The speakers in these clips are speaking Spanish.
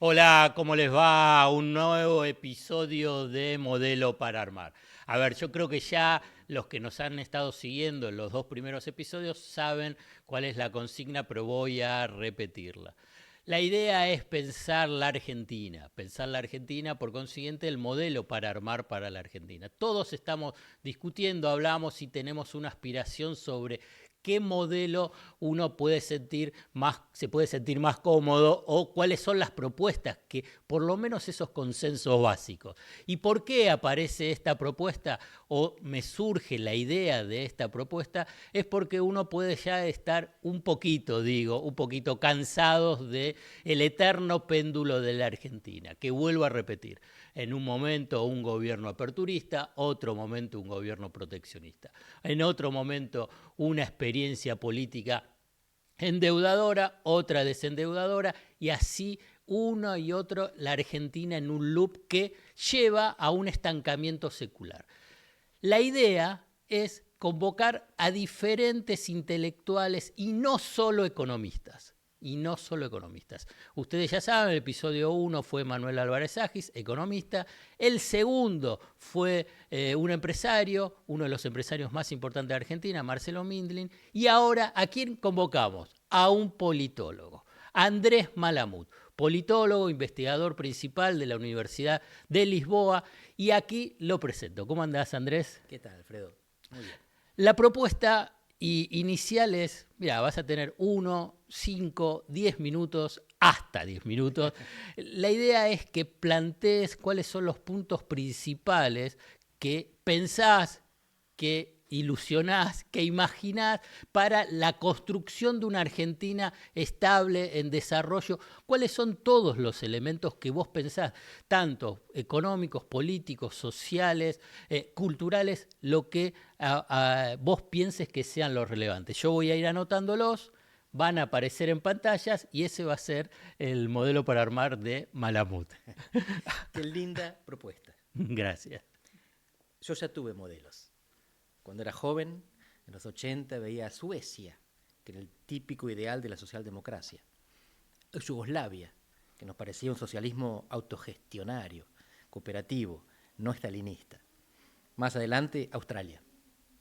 Hola, ¿cómo les va? Un nuevo episodio de Modelo para Armar. A ver, yo creo que ya los que nos han estado siguiendo en los dos primeros episodios saben cuál es la consigna, pero voy a repetirla. La idea es pensar la Argentina, por consiguiente, el modelo para armar para la Argentina. Todos estamos discutiendo, hablamos y tenemos una aspiración sobre qué modelo uno puede sentir más, se puede sentir más cómodo o cuáles son las propuestas, que por lo menos esos consensos básicos. ¿Y por qué aparece esta propuesta o me surge la idea de esta propuesta? Es porque uno puede ya estar un poquito, un poquito cansados de el eterno péndulo de la Argentina, que vuelvo a repetir, en un momento un gobierno aperturista, otro momento un gobierno proteccionista, en otro momento una experiencia política endeudadora, otra desendeudadora, y así uno y otro, la Argentina en un loop que lleva a un estancamiento secular. La idea es convocar a diferentes intelectuales y no solo economistas. Y no solo economistas. Ustedes ya saben, el episodio 1 fue Manuel Álvarez Agis, economista. El segundo fue un empresario, uno de los empresarios más importantes de Argentina, Marcelo Mindlin. Y ahora, ¿a quién convocamos? A un politólogo, Andrés Malamud, politólogo, investigador principal de la Universidad de Lisboa. Y aquí lo presento. ¿Cómo andás, Andrés? ¿Qué tal, Alfredo? Muy bien. La propuesta inicial es, mira, vas a tener 1, 5, 10 minutos, hasta 10 minutos. La idea es que plantees cuáles son los puntos principales que pensás, que ilusionás, que imaginás para la construcción de una Argentina estable, en desarrollo. ¿Cuáles son todos los elementos que vos pensás, tanto económicos, políticos, sociales, culturales, lo que vos pienses que sean los relevantes? Yo voy a ir anotándolos, van a aparecer en pantallas y ese va a ser el modelo para armar de Malamud. Qué linda propuesta. Gracias. Yo ya tuve modelos. Cuando era joven, en los 80, veía a Suecia, que era el típico ideal de la socialdemocracia. A Yugoslavia, que nos parecía un socialismo autogestionario, cooperativo, no estalinista. Más adelante, Australia,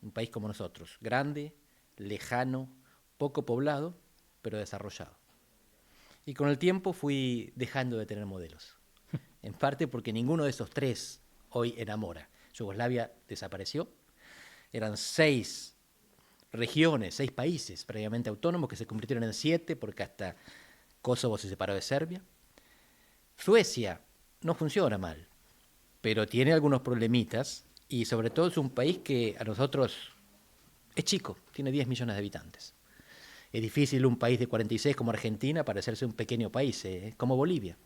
un país como nosotros, grande, lejano, poco poblado, pero desarrollado. Y con el tiempo fui dejando de tener modelos. En parte porque ninguno de esos tres hoy enamora. Yugoslavia desapareció. Eran 6 regiones, 6 países previamente autónomos que se convirtieron en 7 porque hasta Kosovo se separó de Serbia. Suecia no funciona mal, pero tiene algunos problemitas y sobre todo es un país que a nosotros es chico, tiene 10 millones de habitantes. Es difícil un país de 46 como Argentina parecerse un pequeño país, como Bolivia.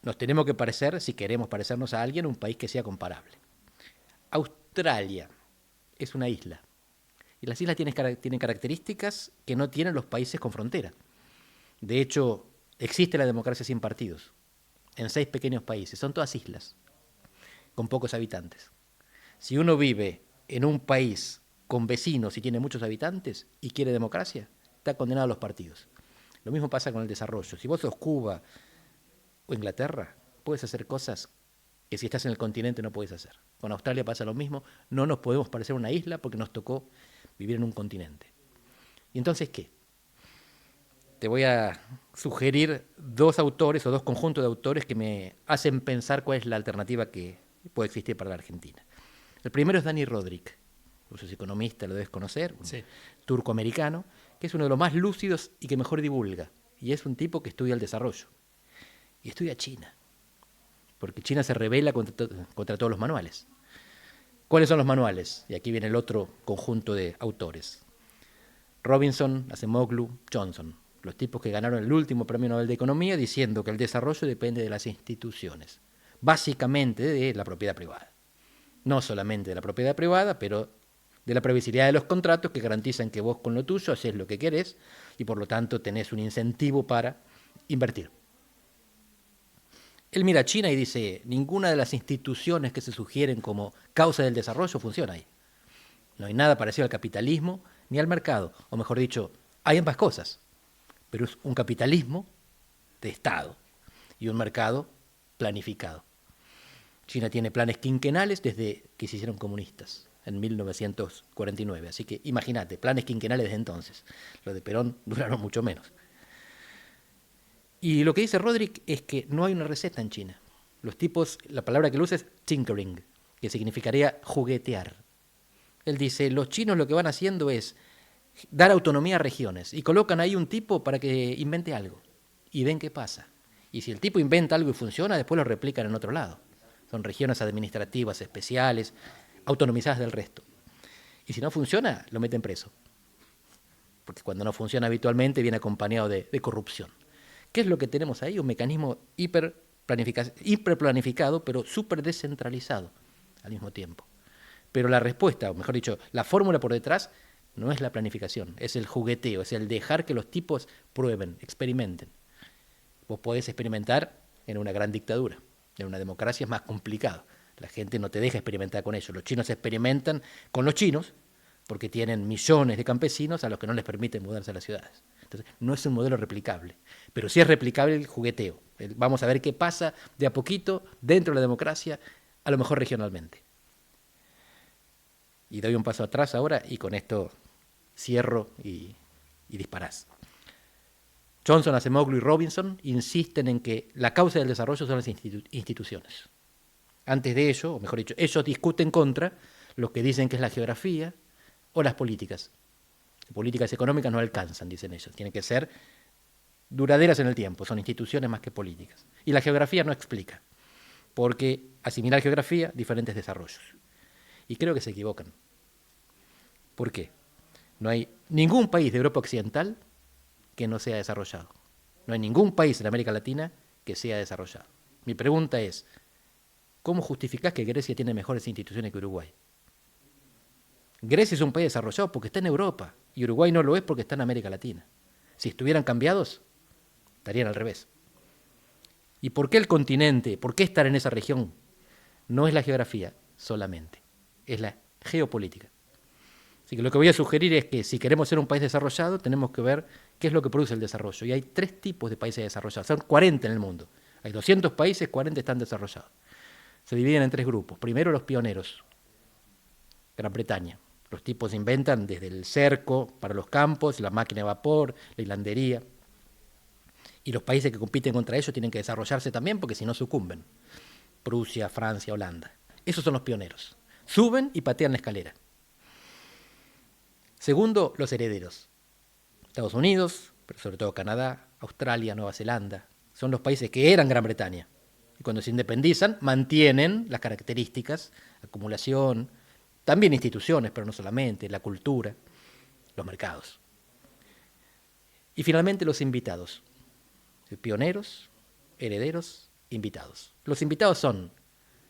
Nos tenemos que parecer, si queremos parecernos a alguien, un país que sea comparable. Australia es una isla. Y las islas tienen características que no tienen los países con frontera. De hecho, existe la democracia sin partidos en 6 pequeños países. Son todas islas, con pocos habitantes. Si uno vive en un país con vecinos y tiene muchos habitantes y quiere democracia, está condenado a los partidos. Lo mismo pasa con el desarrollo. Si vos sos Cuba o Inglaterra, puedes hacer cosas que si estás en el continente no puedes hacer. Con Australia pasa lo mismo, no nos podemos parecer una isla porque nos tocó vivir en un continente. ¿Y entonces qué? Te voy a sugerir 2 autores o 2 conjuntos de autores que me hacen pensar cuál es la alternativa que puede existir para la Argentina. El primero es Dani Rodrik, vos sos economista, lo debes conocer, un Sí. turco-americano, que es uno de los más lúcidos y que mejor divulga. Y es un tipo que estudia el desarrollo. Y estudia China, porque China se rebela contra todos los manuales. ¿Cuáles son los manuales? Y aquí viene el otro conjunto de autores. Robinson, Acemoglu, Johnson, los tipos que ganaron el último premio Nobel de Economía diciendo que el desarrollo depende de las instituciones, básicamente de la propiedad privada. No solamente de la propiedad privada, pero de la previsibilidad de los contratos que garantizan que vos con lo tuyo haces lo que querés y por lo tanto tenés un incentivo para invertir. Él mira a China y dice, ninguna de las instituciones que se sugieren como causa del desarrollo funciona ahí. No hay nada parecido al capitalismo ni al mercado, o mejor dicho, hay ambas cosas, pero es un capitalismo de Estado y un mercado planificado. China tiene planes quinquenales desde que se hicieron comunistas, en 1949. Así que imagínate, planes quinquenales desde entonces. Los de Perón duraron mucho menos. Y lo que dice Rodrik es que no hay una receta en China. Los tipos, la palabra que él usa es tinkering, que significaría juguetear. Él dice, los chinos lo que van haciendo es dar autonomía a regiones y colocan ahí un tipo para que invente algo y ven qué pasa. Y si el tipo inventa algo y funciona, después lo replican en otro lado. Son regiones administrativas especiales, autonomizadas del resto. Y si no funciona, lo meten preso. Porque cuando no funciona habitualmente viene acompañado de corrupción. ¿Qué es lo que tenemos ahí? Un mecanismo hiperplanificado, pero súper descentralizado al mismo tiempo. Pero la respuesta, o mejor dicho, la fórmula por detrás no es la planificación, es el jugueteo, es el dejar que los tipos prueben, experimenten. Vos podés experimentar en una gran dictadura, en una democracia es más complicado. La gente no te deja experimentar con ellos. Los chinos experimentan con los chinos porque tienen millones de campesinos a los que no les permiten mudarse a las ciudades. Entonces, no es un modelo replicable, pero sí es replicable el jugueteo. Vamos a ver qué pasa de a poquito dentro de la democracia, a lo mejor regionalmente. Y doy un paso atrás ahora y con esto cierro y disparás. Johnson, Acemoglu y Robinson insisten en que la causa del desarrollo son las instituciones. Antes de ello, o mejor dicho, ellos discuten contra los que dicen que es la geografía o las políticas. Las políticas económicas no alcanzan, dicen ellos. Tienen que ser duraderas en el tiempo, son instituciones más que políticas. Y la geografía no explica, porque asimila geografía diferentes desarrollos. Y creo que se equivocan. ¿Por qué? No hay ningún país de Europa Occidental que no sea desarrollado. No hay ningún país en América Latina que sea desarrollado. Mi pregunta es, ¿cómo justificás que Grecia tiene mejores instituciones que Uruguay? Grecia es un país desarrollado porque está en Europa y Uruguay no lo es porque está en América Latina. Si estuvieran cambiados, estarían al revés. ¿Y por qué el continente, por qué estar en esa región? No es la geografía solamente, es la geopolítica. Así que lo que voy a sugerir es que si queremos ser un país desarrollado, tenemos que ver qué es lo que produce el desarrollo. Y hay 3 tipos de países desarrollados, son 40 en el mundo. Hay 200 países, 40 están desarrollados. Se dividen en 3 grupos. Primero, los pioneros. Gran Bretaña. Los tipos inventan desde el cerco para los campos, la máquina de vapor, la hilandería. Y los países que compiten contra ellos tienen que desarrollarse también porque si no sucumben. Prusia, Francia, Holanda. Esos son los pioneros. Suben y patean la escalera. Segundo, los herederos. Estados Unidos, pero sobre todo Canadá, Australia, Nueva Zelanda. Son los países que eran Gran Bretaña. Y cuando se independizan, mantienen las características, acumulación, también instituciones, pero no solamente, la cultura, los mercados. Y finalmente los invitados. Pioneros, herederos, invitados. Los invitados son,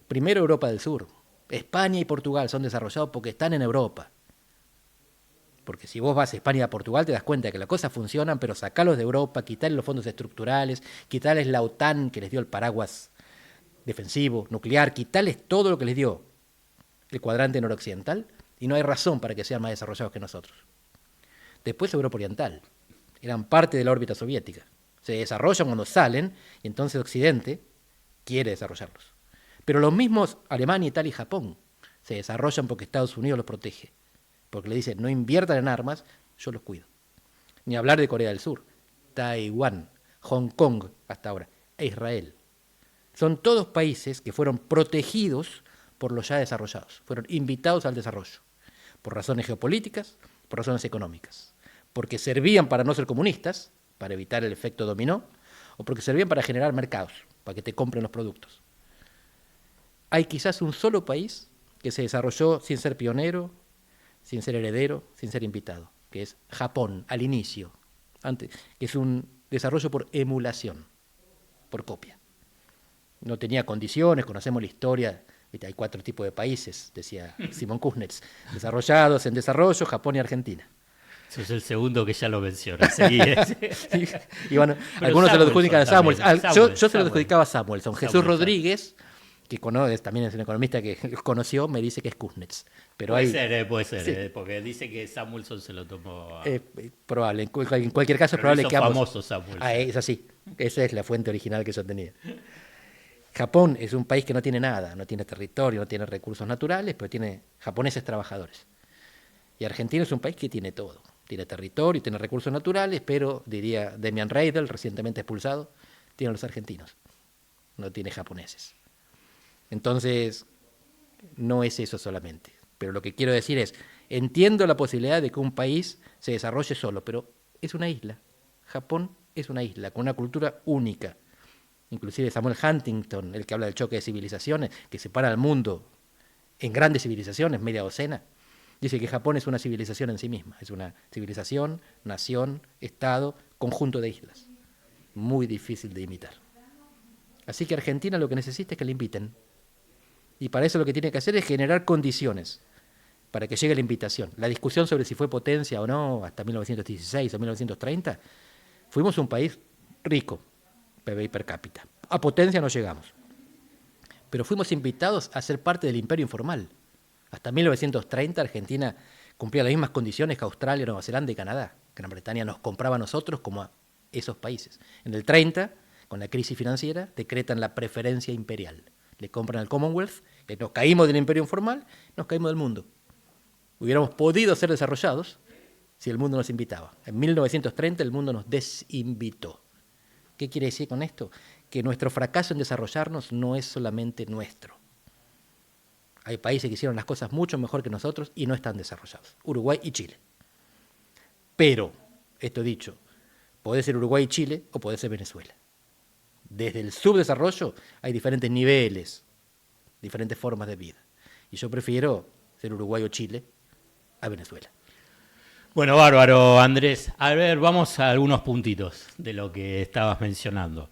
primero, Europa del Sur. España y Portugal son desarrollados porque están en Europa. Porque si vos vas a España y a Portugal te das cuenta de que las cosas funcionan, pero sacarlos de Europa, quitarles los fondos estructurales, quitarles la OTAN que les dio el paraguas defensivo, nuclear, quitarles todo lo que les dio el cuadrante noroccidental y no hay razón para que sean más desarrollados que nosotros. Después Europa Oriental, eran parte de la órbita soviética. Se desarrollan cuando salen y entonces Occidente quiere desarrollarlos. Pero los mismos Alemania, Italia y Japón se desarrollan porque Estados Unidos los protege. Porque le dicen, no inviertan en armas, yo los cuido. Ni hablar de Corea del Sur, Taiwán, Hong Kong hasta ahora, e Israel. Son todos países que fueron protegidos por los ya desarrollados, fueron invitados al desarrollo, por razones geopolíticas, por razones económicas, porque servían para no ser comunistas, para evitar el efecto dominó, o porque servían para generar mercados, para que te compren los productos. Hay quizás un solo país que se desarrolló sin ser pionero, sin ser heredero, sin ser invitado, que es Japón, al inicio, que es un desarrollo por emulación, por copia. No tenía condiciones, conocemos la historia, hay 4 tipos de países, decía Simón Kuznets, desarrollados, en desarrollo, Japón y Argentina. Eso es el segundo que ya lo menciona. Seguí, y bueno, algunos se lo adjudican a Samuelson. Yo se lo adjudicaba a Samuelson. Jesús Rodríguez que conoce, también es un economista que conoció, me dice que es Kuznets. Pero puede ser, sí, porque dice que Samuelson se lo tomó. es probable. En cualquier caso es Pero lo probable hizo que ambos... famoso Samuelson. Es así. Esa es la fuente original que yo tenía. Japón es un país que no tiene nada, no tiene territorio, no tiene recursos naturales, pero tiene japoneses trabajadores. Y Argentina es un país que tiene todo. Tiene territorio, tiene recursos naturales, pero, diría Demian Reidel, recientemente expulsado, tiene a los argentinos, no tiene japoneses. Entonces, no es eso solamente. Pero lo que quiero decir es, entiendo la posibilidad de que un país se desarrolle solo, pero es una isla. Japón es una isla con una cultura única. Inclusive Samuel Huntington, el que habla del choque de civilizaciones, que separa al mundo en grandes civilizaciones, media docena, dice que Japón es una civilización en sí misma. Es una civilización, nación, estado, conjunto de islas. Muy difícil de imitar. Así que Argentina lo que necesita es que le inviten. Y para eso lo que tiene que hacer es generar condiciones para que llegue la invitación. La discusión sobre si fue potencia o no hasta 1916 o 1930, fuimos un país rico, PBI per cápita. A potencia no llegamos. Pero fuimos invitados a ser parte del imperio informal. Hasta 1930 Argentina cumplía las mismas condiciones que Australia, Nueva Zelanda y Canadá. Gran Bretaña nos compraba a nosotros como a esos países. En el 30, con la crisis financiera, decretan la preferencia imperial. Le compran al Commonwealth, nos caímos del imperio informal, nos caímos del mundo. Hubiéramos podido ser desarrollados si el mundo nos invitaba. En 1930 el mundo nos desinvitó. ¿Qué quiere decir con esto? Que nuestro fracaso en desarrollarnos no es solamente nuestro. Hay países que hicieron las cosas mucho mejor que nosotros y no están desarrollados. Uruguay y Chile. Pero, esto dicho, puede ser Uruguay y Chile o puede ser Venezuela. Desde el subdesarrollo hay diferentes niveles, diferentes formas de vida. Y yo prefiero ser Uruguay o Chile a Venezuela. Bueno, bárbaro, Andrés. A ver, vamos a algunos puntitos de lo que estabas mencionando.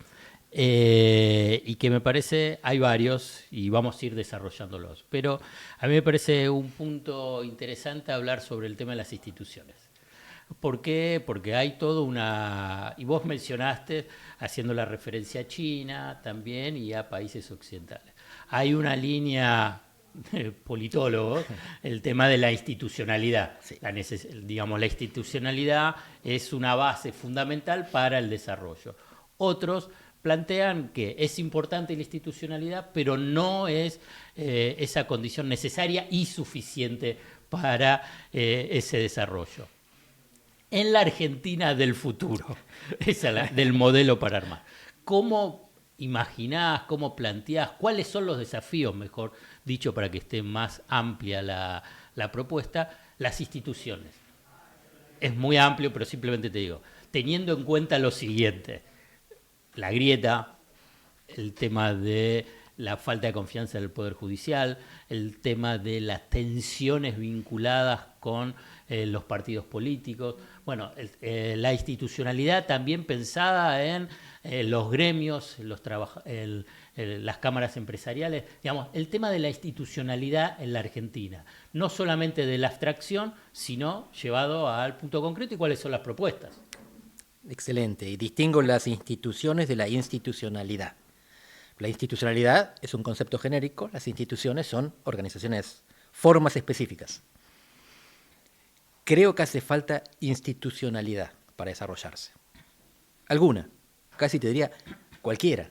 Y que me parece, hay varios y vamos a ir desarrollándolos. Pero a mí me parece un punto interesante hablar sobre el tema de las instituciones. ¿Por qué? Porque hay toda una... Y vos mencionaste, haciendo la referencia a China también y a países occidentales. Hay una línea politólogo, el tema de la institucionalidad. Sí. Digamos, la institucionalidad es una base fundamental para el desarrollo. Otros plantean que es importante la institucionalidad, pero no es esa condición necesaria y suficiente para ese desarrollo. En la Argentina del futuro, esa del modelo para armar, ¿cómo imaginás, cómo planteás, cuáles son los desafíos, mejor dicho, para que esté más amplia la propuesta, las instituciones? Es muy amplio, pero simplemente te digo, teniendo en cuenta lo siguiente, la grieta, el tema de la falta de confianza del Poder Judicial, el tema de las tensiones vinculadas con los partidos políticos, bueno, la institucionalidad también pensada en los gremios, las cámaras empresariales, digamos, el tema de la institucionalidad en la Argentina, no solamente de la abstracción, sino llevado al punto concreto y cuáles son las propuestas. Excelente. Y distingo las instituciones de la institucionalidad. La institucionalidad es un concepto genérico, las instituciones son organizaciones, formas específicas. Creo que hace falta institucionalidad para desarrollarse. Alguna, casi te diría cualquiera.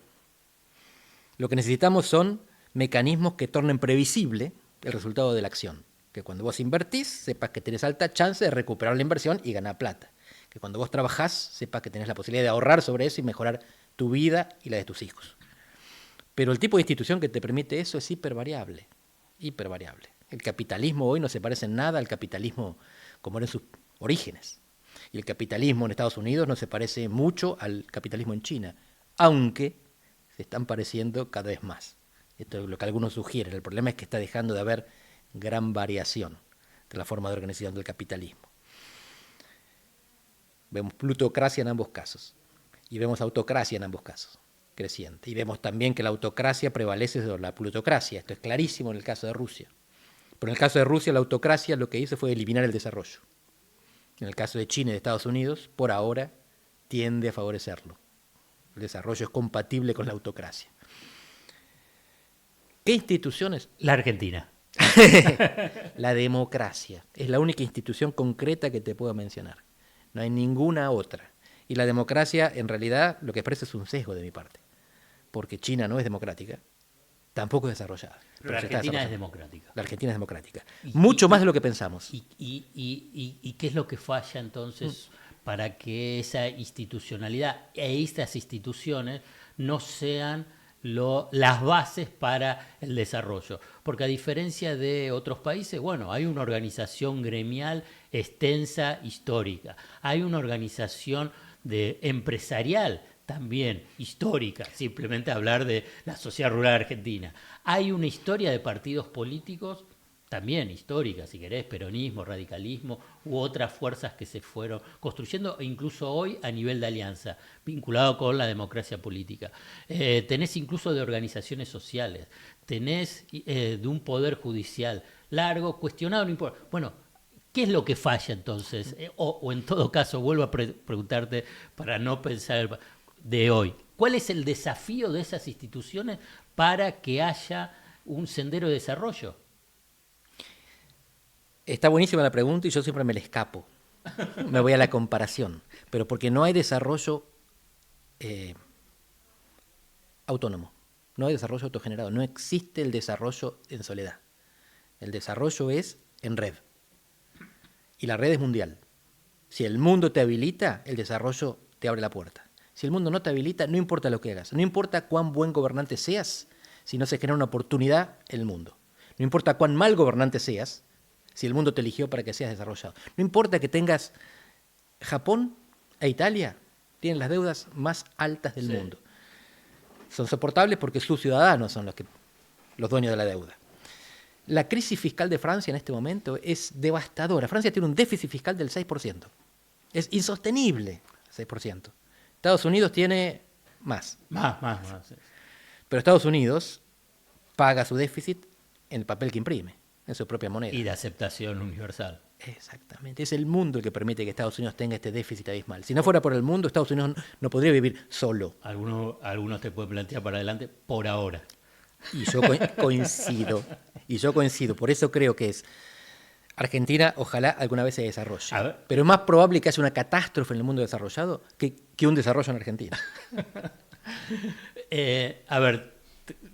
Lo que necesitamos son mecanismos que tornen previsible el resultado de la acción. Que cuando vos invertís, sepas que tenés alta chance de recuperar la inversión y ganar plata. Que cuando vos trabajás, sepas que tenés la posibilidad de ahorrar sobre eso y mejorar tu vida y la de tus hijos. Pero el tipo de institución que te permite eso es hipervariable, hipervariable. El capitalismo hoy no se parece en nada al capitalismo como era en sus orígenes. Y el capitalismo en Estados Unidos no se parece mucho al capitalismo en China, aunque se están pareciendo cada vez más. Esto es lo que algunos sugieren. El problema es que está dejando de haber gran variación de la forma de organización del capitalismo. Vemos plutocracia en ambos casos y vemos autocracia en ambos casos, creciente. Y vemos también que la autocracia prevalece sobre la plutocracia. Esto es clarísimo en el caso de Rusia. Pero en el caso de Rusia, la autocracia lo que hizo fue eliminar el desarrollo. En el caso de China y de Estados Unidos, por ahora, tiende a favorecerlo. El desarrollo es compatible con la autocracia. ¿Qué instituciones? La Argentina. La democracia. Es la única institución concreta que te puedo mencionar. No hay ninguna otra. Y la democracia, en realidad, lo que expresa es un sesgo de mi parte. Porque China no es democrática, tampoco es desarrollada. Pero la Argentina es democrática. La Argentina es democrática. Mucho más de lo que pensamos. ¿Y qué es lo que falla entonces para que esa institucionalidad e estas instituciones no sean las bases para el desarrollo? Porque a diferencia de otros países, bueno, hay una organización gremial extensa, histórica. Hay una organización empresarial también histórica, simplemente hablar de la sociedad rural argentina. Hay una historia de partidos políticos también histórica, si querés, peronismo, radicalismo u otras fuerzas que se fueron construyendo, e incluso hoy a nivel de alianza, vinculado con la democracia política. Tenés incluso de organizaciones sociales, tenés de un poder judicial largo, cuestionado, no importa. Bueno, ¿qué es lo que falla entonces? O en todo caso, vuelvo a preguntarte para no pensar de hoy. ¿Cuál es el desafío de esas instituciones para que haya un sendero de desarrollo? Está buenísima la pregunta y yo siempre me le escapo. Me voy a la comparación. Pero porque no hay desarrollo autónomo. No hay desarrollo autogenerado. No existe el desarrollo en soledad. El desarrollo es en red. Y la red es mundial. Si el mundo te habilita, el desarrollo te abre la puerta. Si el mundo no te habilita, no importa lo que hagas. No importa cuán buen gobernante seas, si no se genera una oportunidad en el mundo. No importa cuán mal gobernante seas, si el mundo te eligió para que seas desarrollado. No importa que tengas Japón e Italia, tienen las deudas más altas del mundo. Son soportables porque sus ciudadanos son los dueños de la deuda. La crisis fiscal de Francia en este momento es devastadora. Francia tiene un déficit fiscal del 6%. Es insostenible, 6%. Estados Unidos tiene más. Más. Sí. Pero Estados Unidos paga su déficit en el papel que imprime, en su propia moneda. Y de aceptación universal. Exactamente. Es el mundo el que permite que Estados Unidos tenga este déficit abismal. Si no fuera por el mundo, Estados Unidos no podría vivir solo. Algunos te pueden plantear para adelante por ahora. Y yo coincido. Y yo coincido. Por eso creo que es Argentina, ojalá alguna vez se desarrolle. Pero es más probable que haya una catástrofe en el mundo desarrollado que un desarrollo en Argentina.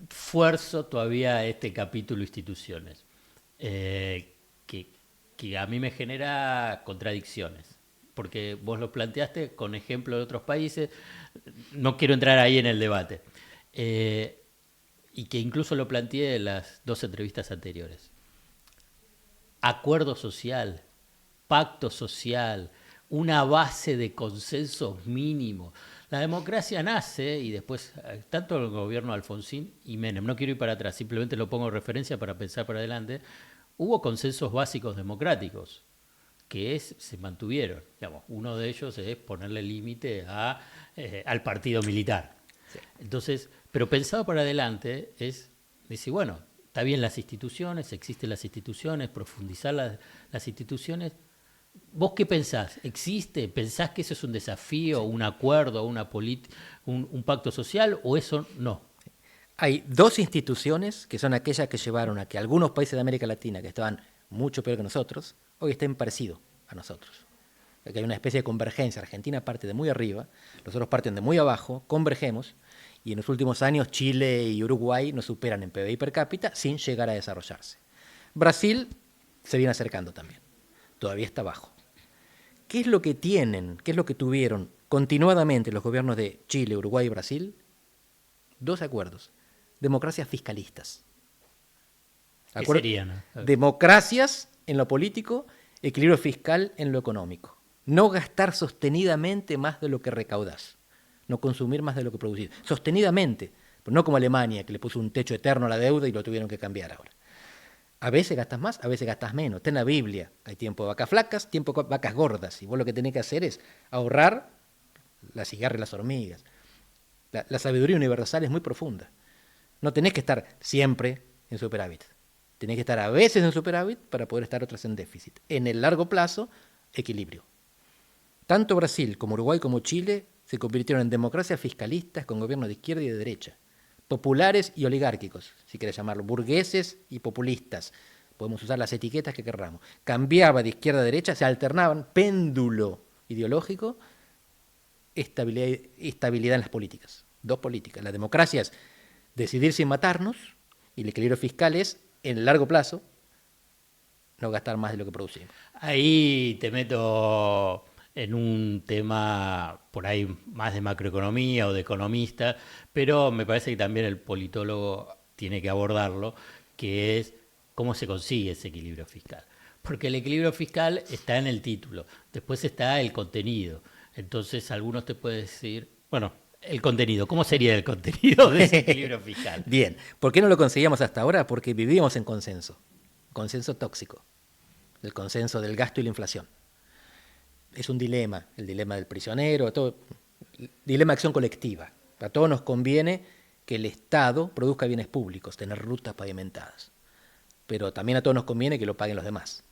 Fuerzo todavía este capítulo instituciones, que a mí me genera contradicciones, porque vos lo planteaste con ejemplo de otros países, no quiero entrar ahí en el debate, y que incluso lo planteé en las 2 entrevistas anteriores. Acuerdo social, pacto social, una base de consensos mínimos. La democracia nace, y después, tanto el gobierno de Alfonsín y Menem, no quiero ir para atrás, simplemente lo pongo en referencia para pensar para adelante, hubo consensos básicos democráticos que se mantuvieron. Digamos, uno de ellos es ponerle límite al partido militar. Sí. Entonces, pero pensado para adelante es decir, bueno, está bien las instituciones, existen las instituciones, profundizar las instituciones. ¿Vos qué pensás? ¿Existe? ¿Pensás que eso es un desafío, un acuerdo, un pacto social o eso no? Hay 2 instituciones que son aquellas que llevaron a que algunos países de América Latina, que estaban mucho peor que nosotros, hoy estén parecidos a nosotros. Aquí hay una especie de convergencia. Argentina parte de muy arriba, los otros parten de muy abajo, convergemos, y en los últimos años Chile y Uruguay nos superan en PBI per cápita sin llegar a desarrollarse. Brasil se viene acercando también. Todavía está abajo. ¿Qué es lo que tienen, qué es lo que tuvieron continuadamente los gobiernos de Chile, Uruguay y Brasil? 2 acuerdos. Democracias fiscalistas. ¿Qué serían? Democracias en lo político, equilibrio fiscal en lo económico. No gastar sostenidamente más de lo que recaudás. No consumir más de lo que producís. Sostenidamente, pero no como Alemania, que le puso un techo eterno a la deuda y lo tuvieron que cambiar ahora. A veces gastas más, a veces gastas menos. Está en la Biblia. Hay tiempo de vacas flacas, tiempo de vacas gordas. Y vos lo que tenés que hacer es ahorrar la cigarra y las hormigas. La sabiduría universal es muy profunda. No tenés que estar siempre en superávit. Tenés que estar a veces en superávit para poder estar otras en déficit. En el largo plazo, equilibrio. Tanto Brasil como Uruguay como Chile se convirtieron en democracias fiscalistas con gobiernos de izquierda y de derecha. populares y oligárquicos, si querés llamarlo, burgueses y populistas. Podemos usar las etiquetas que querramos. Cambiaba de izquierda a derecha, se alternaban, péndulo ideológico, estabilidad en las políticas. Dos políticas. La democracia es decidir sin matarnos y el equilibrio fiscal es, en el largo plazo, no gastar más de lo que producimos. Ahí te meto en un tema por ahí más de macroeconomía o de economista, pero me parece que también el politólogo tiene que abordarlo, que es cómo se consigue ese equilibrio fiscal. Porque el equilibrio fiscal está en el título, después está el contenido. Entonces algunos te pueden decir, bueno, el contenido, ¿cómo sería el contenido de ese equilibrio fiscal? Bien, ¿por qué no lo conseguíamos hasta ahora? Porque vivíamos en consenso tóxico, el consenso del gasto y la inflación. Es un dilema, el dilema del prisionero, dilema de acción colectiva. A todos nos conviene que el Estado produzca bienes públicos, tener rutas pavimentadas. Pero también a todos nos conviene que lo paguen los demás.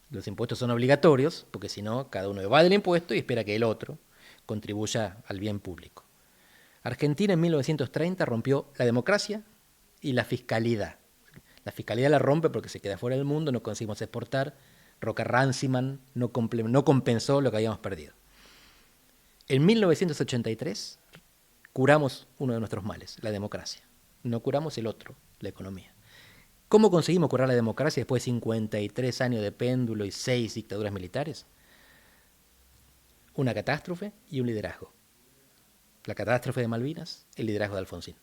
Los impuestos son obligatorios, porque si no, cada uno evade el impuesto y espera que el otro contribuya al bien público. Argentina en 1930 rompió la democracia y la fiscalidad. La fiscalidad la rompe porque se queda fuera del mundo, no conseguimos exportar. Roca-Runciman no compensó lo que habíamos perdido. En 1983 curamos uno de nuestros males, la democracia. No curamos el otro, la economía. ¿Cómo conseguimos curar la democracia después de 53 años de péndulo y 6 dictaduras militares? Una catástrofe y un liderazgo. La catástrofe de Malvinas, el liderazgo de Alfonsín.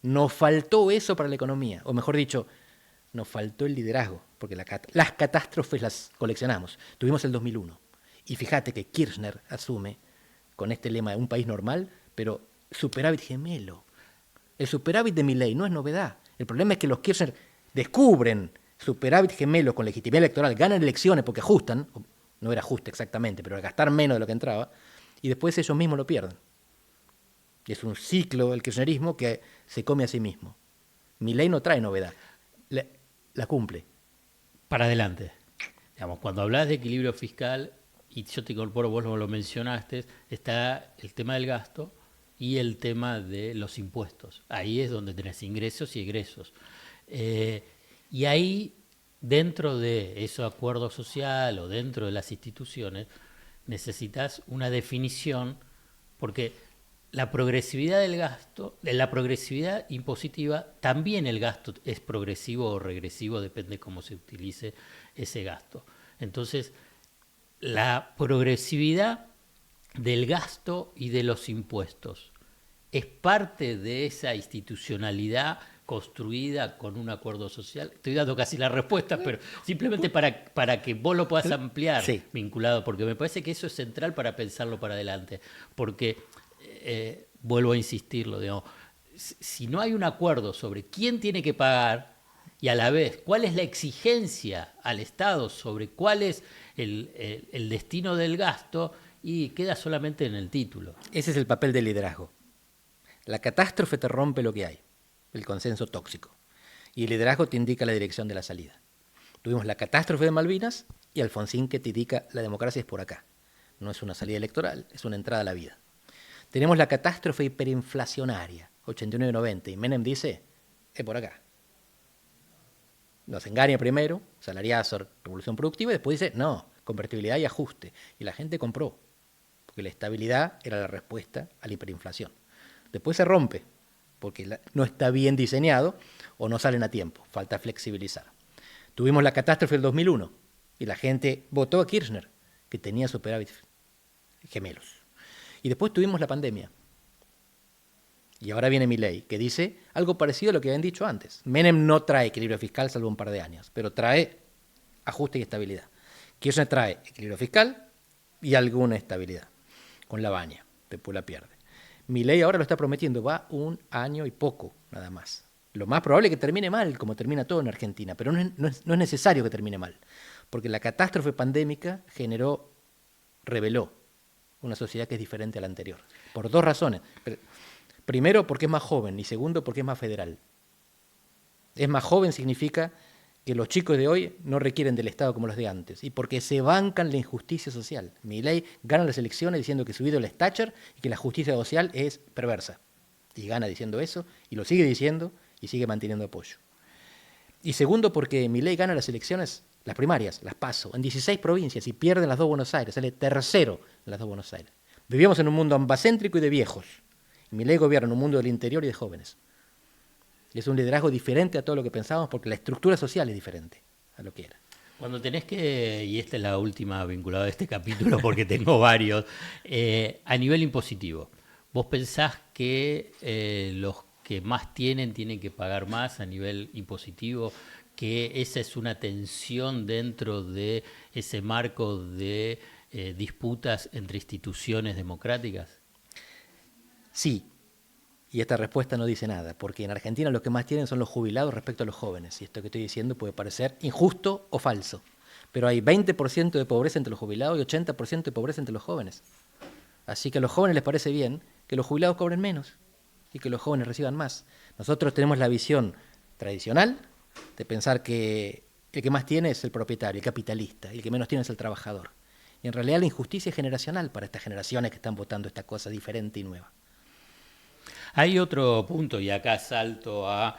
Nos faltó eso para la economía, o mejor dicho, nos faltó el liderazgo, porque las catástrofes las coleccionamos. Tuvimos el 2001, y fíjate que Kirchner asume con este lema de un país normal, pero superávit gemelo. El superávit de Milei no es novedad. El problema es que los Kirchner descubren superávit gemelo con legitimidad electoral, ganan elecciones porque ajustan, no era ajuste exactamente, pero gastar menos de lo que entraba, y después ellos mismos lo pierden. Y es un ciclo el kirchnerismo que se come a sí mismo. Milei no trae novedad, la cumple. Para adelante. Digamos, cuando hablas de equilibrio fiscal, y yo te incorporo, vos lo mencionaste, está el tema del gasto y el tema de los impuestos. Ahí es donde tenés ingresos y egresos. Y ahí, dentro de ese acuerdo social o dentro de las instituciones, necesitas una definición, porque la progresividad del gasto, la progresividad impositiva, también el gasto es progresivo o regresivo, depende cómo se utilice ese gasto. Entonces, la progresividad del gasto y de los impuestos es parte de esa institucionalidad construida con un acuerdo social. Estoy dando casi la respuesta, pero simplemente para que vos lo puedas ampliar, sí, vinculado, porque me parece que eso es central para pensarlo para adelante, porque vuelvo a insistirlo, digamos, si no hay un acuerdo sobre quién tiene que pagar y a la vez cuál es la exigencia al Estado sobre cuál es el destino del gasto, y queda solamente en el título. Ese es el papel del liderazgo. La catástrofe te rompe lo que hay, el consenso tóxico, y el liderazgo te indica la dirección de la salida. Tuvimos la catástrofe de Malvinas y Alfonsín que te indica la democracia es por acá. No es una salida electoral, es una entrada a la vida. Tenemos la catástrofe hiperinflacionaria, 89-90, y Menem dice, es por acá. Nos engaña primero, salariazo, revolución productiva, y después dice, no, convertibilidad y ajuste. Y la gente compró, porque la estabilidad era la respuesta a la hiperinflación. Después se rompe, porque no está bien diseñado o no salen a tiempo, falta flexibilizar. Tuvimos la catástrofe del 2001 y la gente votó a Kirchner, que tenía superávit gemelos. Y después tuvimos la pandemia. Y ahora viene Milei, que dice algo parecido a lo que habían dicho antes. Menem no trae equilibrio fiscal salvo un par de años, pero trae ajuste y estabilidad. Kirchner trae equilibrio fiscal y alguna estabilidad. Con la baña, después la pierde. Milei ahora lo está prometiendo, va un año y poco, nada más. Lo más probable es que termine mal, como termina todo en Argentina, pero no es necesario que termine mal, porque la catástrofe pandémica reveló una sociedad que es diferente a la anterior, por dos razones. Primero, porque es más joven, y segundo, porque es más federal. Es más joven significa que los chicos de hoy no requieren del Estado como los de antes, y porque se bancan la injusticia social. Milei gana las elecciones diciendo que su ídolo es Thatcher y que la justicia social es perversa. y gana diciendo eso, y lo sigue diciendo y sigue manteniendo apoyo. Y segundo, porque Milei gana las elecciones, las primarias, las PASO, en 16 provincias y pierde en las dos Buenos Aires, sale tercero en las dos Buenos Aires. Vivíamos en un mundo ambacéntrico y de viejos. Y Milei gobierna en un mundo del interior y de jóvenes. Y es un liderazgo diferente a todo lo que pensábamos porque la estructura social es diferente a lo que era. Cuando tenés que, y esta es la última vinculada a este capítulo porque tengo varios, a nivel impositivo, ¿vos pensás que los que más tienen que pagar más a nivel impositivo? ¿Que esa es una tensión dentro de ese marco de disputas entre instituciones democráticas? Sí, y esta respuesta no dice nada, porque en Argentina los que más tienen son los jubilados respecto a los jóvenes, y esto que estoy diciendo puede parecer injusto o falso, pero hay 20% de pobreza entre los jubilados y 80% de pobreza entre los jóvenes. Así que a los jóvenes les parece bien que los jubilados cobren menos y que los jóvenes reciban más. Nosotros tenemos la visión tradicional de pensar que el que más tiene es el propietario, el capitalista, y el que menos tiene es el trabajador. Y en realidad la injusticia es generacional para estas generaciones que están votando esta cosa diferente y nueva. Hay otro punto, y acá salto a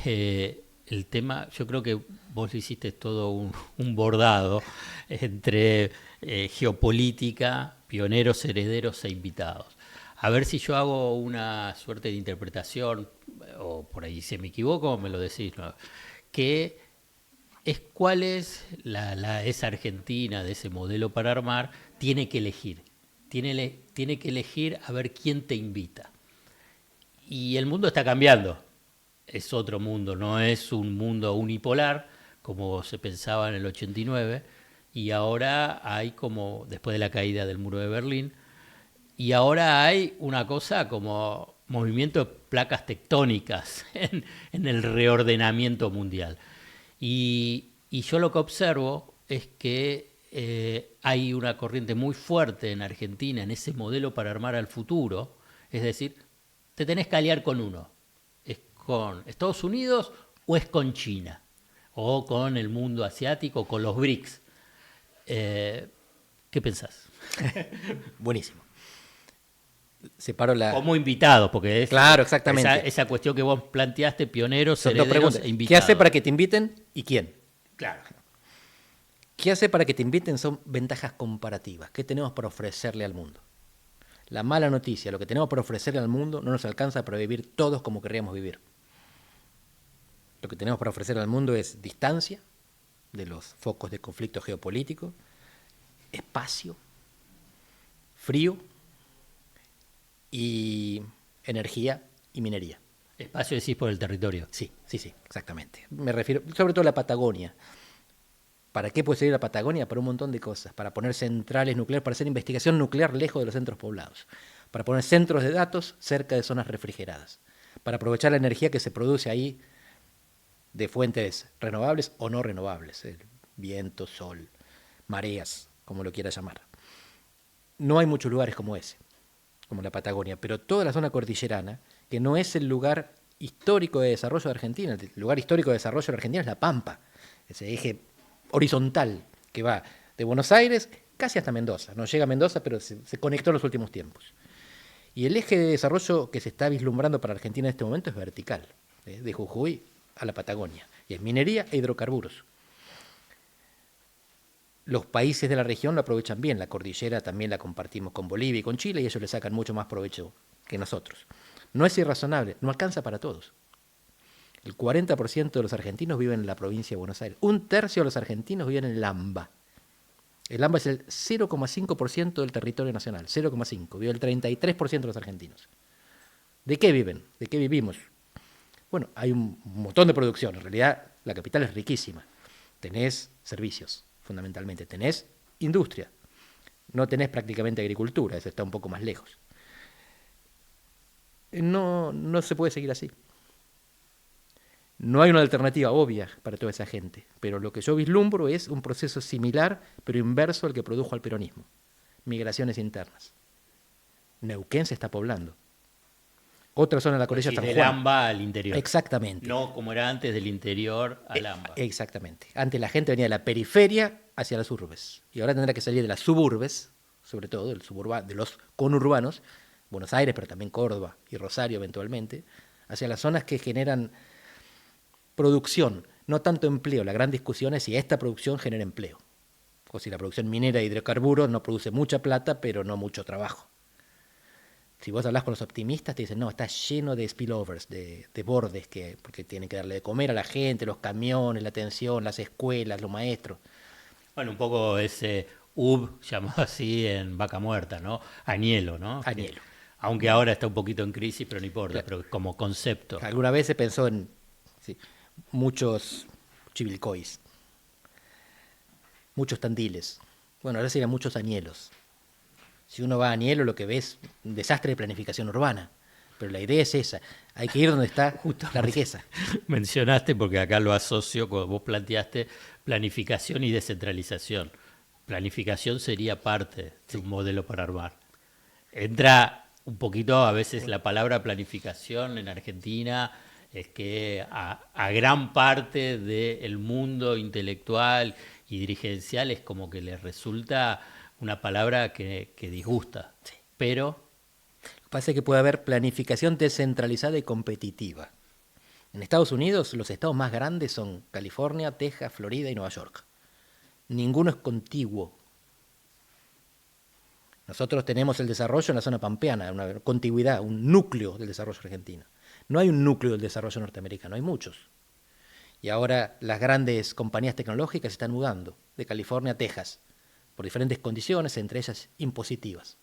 el tema, yo creo que vos hiciste todo un bordado entre geopolítica, pioneros, herederos e invitados. A ver si yo hago una suerte de interpretación, o por ahí si me equivoco, me lo decís, ¿no? Que es cuál es esa Argentina de ese modelo para armar, tiene que elegir. Tiene que elegir a ver quién te invita. Y el mundo está cambiando, es otro mundo, no es un mundo unipolar como se pensaba en el 89, y ahora hay como, después de la caída del muro de Berlín, y ahora hay una cosa como movimiento de placas tectónicas en el reordenamiento mundial. Y yo lo que observo es que hay una corriente muy fuerte en Argentina en ese modelo para armar al futuro, es decir, te tenés que aliar con uno. ¿Es con Estados Unidos o es con China? O con el mundo asiático, o con los BRICS. ¿Qué pensás? Buenísimo. Separo la... Como invitado, porque es claro, exactamente. Esa cuestión que vos planteaste, pioneros, Son herederos e invitados. ¿Qué hace para que te inviten y quién? Claro. ¿Qué hace para que te inviten? Son ventajas comparativas. ¿Qué tenemos para ofrecerle al mundo? La mala noticia, lo que tenemos para ofrecerle al mundo no nos alcanza para vivir todos como querríamos vivir. Lo que tenemos para ofrecer al mundo es distancia de los focos de conflicto geopolítico, espacio, frío y energía y minería. Espacio decís por el territorio. Sí, exactamente. Me refiero sobre todo a la Patagonia. ¿Para qué puede servir la Patagonia? Para un montón de cosas. Para poner centrales nucleares, para hacer investigación nuclear lejos de los centros poblados. Para poner centros de datos cerca de zonas refrigeradas. Para aprovechar la energía que se produce ahí de fuentes renovables o no renovables. El viento, sol, mareas, como lo quieras llamar. No hay muchos lugares como ese, como la Patagonia, pero toda la zona cordillerana, que no es el lugar histórico de desarrollo de Argentina. El lugar histórico de desarrollo de Argentina es la Pampa. Ese eje horizontal que va de Buenos Aires casi hasta Mendoza. No llega a Mendoza, pero se conectó en los últimos tiempos. Y el eje de desarrollo que se está vislumbrando para Argentina en este momento es vertical, de Jujuy a la Patagonia. Y es minería e hidrocarburos. Los países de la región lo aprovechan bien. La cordillera también la compartimos con Bolivia y con Chile y ellos le sacan mucho más provecho que nosotros. No es irrazonable, no alcanza para todos. El 40% de los argentinos viven en la provincia de Buenos Aires. Un tercio de los argentinos viven en el AMBA. El AMBA es el 0,5% del territorio nacional. 0,5%. Vive el 33% de los argentinos. ¿De qué viven? ¿De qué vivimos? Bueno, hay un montón de producción. En realidad, la capital es riquísima. Tenés servicios, fundamentalmente. Tenés industria. No tenés prácticamente agricultura. Eso está un poco más lejos. No se puede seguir así. No hay una alternativa obvia para toda esa gente, pero lo que yo vislumbro es un proceso similar, pero inverso al que produjo al peronismo. Migraciones internas. Neuquén se está poblando. Otra zona de la cordillera San Juan. Del AMBA al interior. Exactamente. No como era antes, del interior al AMBA. Exactamente. Antes la gente venía de la periferia hacia las urbes. Y ahora tendrá que salir de las suburbes, sobre todo de los conurbanos, Buenos Aires, pero también Córdoba y Rosario eventualmente, hacia las zonas que generan producción, no tanto empleo. La gran discusión es si esta producción genera empleo, o si la producción minera de hidrocarburos no produce mucha plata, pero no mucho trabajo. Si vos hablás con los optimistas, te dicen, no, está lleno de spillovers, de bordes, porque tienen que darle de comer a la gente, los camiones, la atención, las escuelas, los maestros. Bueno, un poco ese llamado así en Vaca Muerta, ¿no? Añelo, ¿no? Añelo. Aunque ahora está un poquito en crisis, pero no importa, Claro. pero como concepto. Alguna vez se pensó en muchos chivilcois, muchos tandiles. Bueno, ahora serían muchos añelos. Si uno va a Añelo, lo que ve es un desastre de planificación urbana. Pero la idea es esa. Hay que ir donde está la riqueza. Mencionaste, porque acá lo asocio, cuando vos planteaste planificación y descentralización. Planificación sería parte de un modelo para armar. Entra un poquito, a veces la palabra planificación en Argentina es que a gran parte del mundo intelectual y dirigencial es como que les resulta una palabra que disgusta. Sí. Pero Lo que pasa es que puede haber planificación descentralizada y competitiva. En Estados Unidos, los estados más grandes son California, Texas, Florida y Nueva York. Ninguno es contiguo. Nosotros tenemos el desarrollo en la zona pampeana, una contigüidad, un núcleo del desarrollo argentino. No hay un núcleo del desarrollo norteamericano, hay muchos. Y ahora las grandes compañías tecnológicas se están mudando de California a Texas por diferentes condiciones, entre ellas impositivas.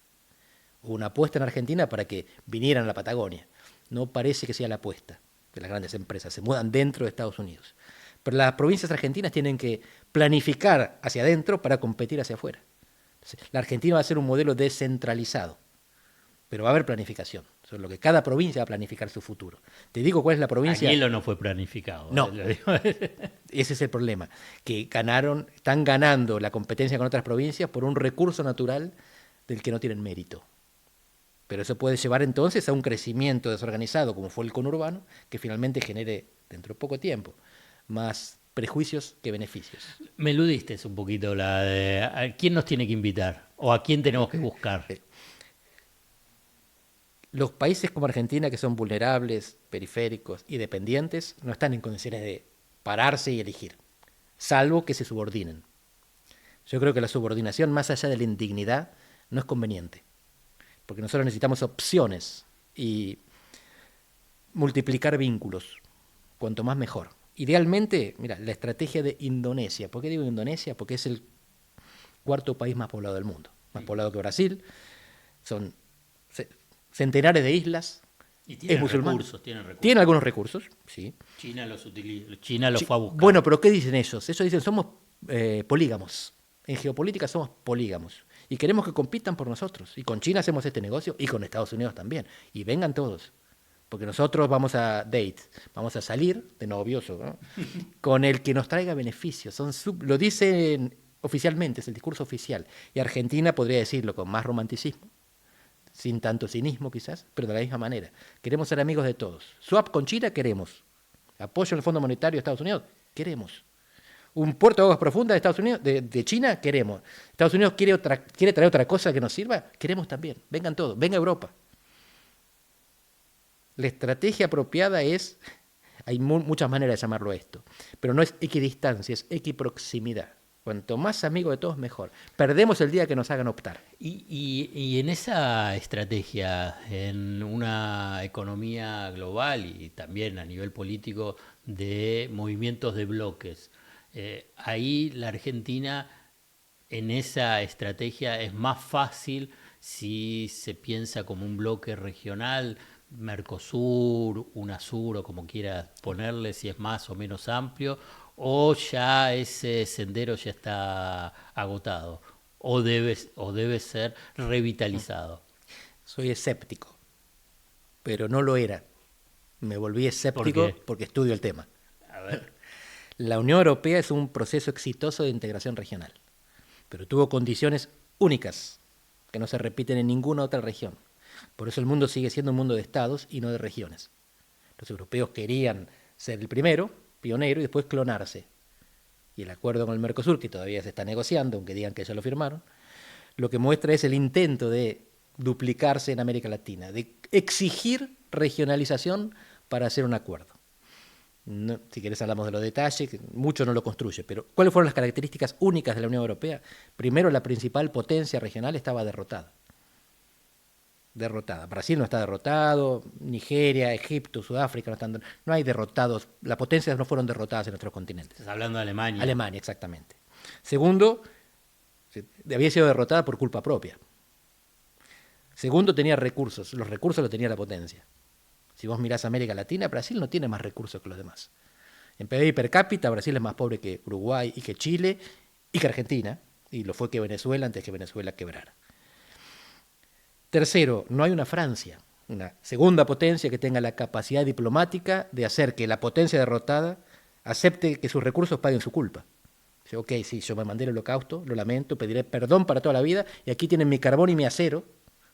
Hubo una apuesta en Argentina para que vinieran a la Patagonia. No parece que sea la apuesta de las grandes empresas, se mudan dentro de Estados Unidos. Pero las provincias argentinas tienen que planificar hacia adentro para competir hacia afuera. Entonces, la Argentina va a ser un modelo descentralizado, pero va a haber planificación, sobre lo que cada provincia va a planificar su futuro. Te digo cuál es la provincia. Añelo no fue planificado. No. Ese es el problema, que están ganando la competencia con otras provincias por un recurso natural del que no tienen mérito. Pero eso puede llevar entonces a un crecimiento desorganizado, como fue el conurbano, que finalmente genere, dentro de poco tiempo, más prejuicios que beneficios. Me eludiste un poquito la de ¿a quién nos tiene que invitar? ¿O a quién tenemos que buscar? Los países como Argentina, que son vulnerables, periféricos y dependientes, no están en condiciones de pararse y elegir, salvo que se subordinen. Yo creo que la subordinación, más allá de la indignidad, no es conveniente, porque nosotros necesitamos opciones y multiplicar vínculos, cuanto más mejor. Idealmente, mira, la estrategia de Indonesia. ¿Por qué digo Indonesia? Porque es el cuarto país más poblado del mundo, más poblado que Brasil. Son centenares de islas. Y tienen es musulmán. Tienen recursos. Tienen algunos recursos, sí. China los utiliza, China los fue a buscar. Bueno, pero ¿qué dicen ellos? Ellos dicen, somos polígamos. En geopolítica somos polígamos. Y queremos que compitan por nosotros. Y con China hacemos este negocio y con Estados Unidos también. Y vengan todos. Porque nosotros vamos a vamos a salir de novios, ¿no? Con el que nos traiga beneficios. Lo dicen oficialmente, es el discurso oficial. Y Argentina podría decirlo con más romanticismo, sin tanto cinismo quizás, pero de la misma manera. Queremos ser amigos de todos. Swap con China queremos. Apoyo en el Fondo Monetario de Estados Unidos queremos. Un puerto de aguas profundas de Estados Unidos, de China queremos. Estados Unidos quiere traer otra cosa que nos sirva, queremos también. Vengan todos, venga Europa. La estrategia apropiada hay muchas maneras de llamarlo a esto, pero no es equidistancia, es equiproximidad. Cuanto más amigos de todos, mejor. Perdemos el día que nos hagan optar. Y en esa estrategia, en una economía global y también a nivel político de movimientos de bloques, ahí la Argentina en esa estrategia es más fácil si se piensa como un bloque regional, Mercosur, UNASUR o como quieras ponerle, si es más o menos amplio, o ya ese sendero ya está agotado, o debe ser revitalizado. Soy escéptico, pero no lo era. Me volví escéptico porque estudio el tema. A ver. La Unión Europea es un proceso exitoso de integración regional, pero tuvo condiciones únicas que no se repiten en ninguna otra región. Por eso el mundo sigue siendo un mundo de estados y no de regiones. Los europeos querían ser el primero, pionero, y después clonarse. Y el acuerdo con el Mercosur, que todavía se está negociando, aunque digan que ya lo firmaron, lo que muestra es el intento de duplicarse en América Latina, de exigir regionalización para hacer un acuerdo. No, si querés hablamos de los detalles, que mucho no lo construye, pero ¿cuáles fueron las características únicas de la Unión Europea? Primero, la principal potencia regional estaba derrotada. Brasil no está derrotado, Nigeria, Egipto, Sudáfrica no hay derrotados, las potencias no fueron derrotadas en nuestros continentes. Estás hablando de Alemania. Alemania, exactamente. Segundo, había sido derrotada por culpa propia. Segundo, tenía recursos, los recursos los tenía la potencia. Si vos mirás América Latina, Brasil no tiene más recursos que los demás. En PBI per cápita, Brasil es más pobre que Uruguay y que Chile y que Argentina, y lo fue que Venezuela antes que Venezuela quebrara. Tercero, no hay una Francia, una segunda potencia que tenga la capacidad diplomática de hacer que la potencia derrotada acepte que sus recursos paguen su culpa. Dice, ok, sí, yo me mandé el holocausto, lo lamento, pediré perdón para toda la vida, y aquí tienen mi carbón y mi acero